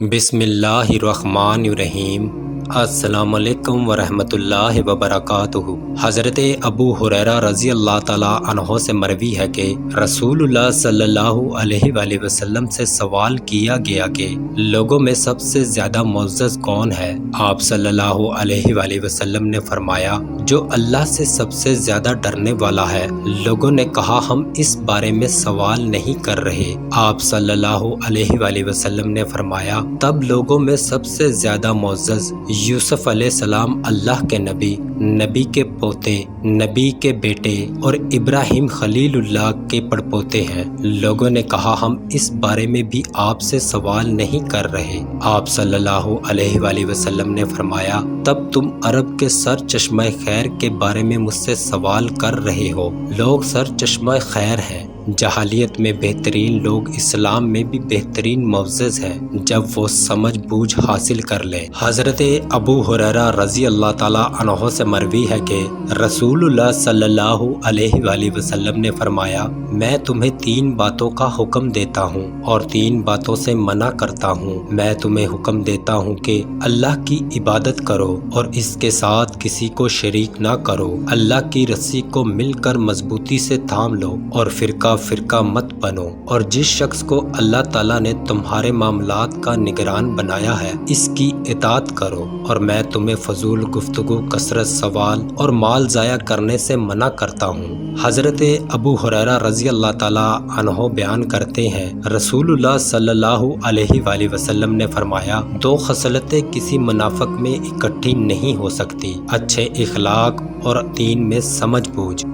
بسم اللہ الرحمن الرحیم۔ السلام علیکم ورحمۃ اللہ وبرکاتہ۔ حضرت ابو ہریرہ رضی اللہ تعالیٰ عنہ سے مروی ہے کہ رسول اللہ صلی اللہ علیہ وآلہ وسلم سے سوال کیا گیا کہ لوگوں میں سب سے زیادہ معزز کون ہے؟ آپ صلی اللہ علیہ وآلہ وسلم نے فرمایا، جو اللہ سے سب سے زیادہ ڈرنے والا ہے۔ لوگوں نے کہا، ہم اس بارے میں سوال نہیں کر رہے۔ آپ صلی اللہ علیہ وآلہ وسلم نے فرمایا، تب لوگوں میں سب سے زیادہ معزز یوسف علیہ السلام اللہ کے نبی کے پوتے، نبی کے بیٹے اور ابراہیم خلیل اللہ کے پڑپوتے ہیں۔ لوگوں نے کہا، ہم اس بارے میں بھی آپ سے سوال نہیں کر رہے۔ آپ صلی اللہ علیہ وآلہ وسلم نے فرمایا، تب تم عرب کے سر چشمہ خیر کے بارے میں مجھ سے سوال کر رہے ہو۔ لوگ سر چشمہ خیر ہیں۔ جاہلیت میں بہترین لوگ اسلام میں بھی بہترین معزز ہیں جب وہ سمجھ بوجھ حاصل کر لیں۔ حضرت ابو ہریرہ رضی اللہ تعالیٰ عنہ سے مروی ہے کہ رسول اللہ صلی اللہ علیہ وآلہ وسلم نے فرمایا، میں تمہیں 3 باتوں کا حکم دیتا ہوں اور 3 باتوں سے منع کرتا ہوں۔ میں تمہیں حکم دیتا ہوں کہ اللہ کی عبادت کرو اور اس کے ساتھ کسی کو شریک نہ کرو۔ اللہ کی رسی کو مل کر مضبوطی سے تھام لو اور فرقہ مت بنو، اور جس شخص کو اللہ تعالیٰ نے تمہارے معاملات کا نگران بنایا ہے اس کی اطاعت کرو، اور میں تمہیں فضول گفتگو، کثرت سوال اور مال ضائع کرنے سے منع کرتا ہوں۔ حضرت ابو ہریرہ رضی اللہ تعالیٰ عنہ بیان کرتے ہیں، رسول اللہ صلی اللہ علیہ وآلہ وسلم نے فرمایا، 2 خصلتیں کسی منافق میں اکٹھی نہیں ہو سکتی، اچھے اخلاق اور دین میں سمجھ بوجھ۔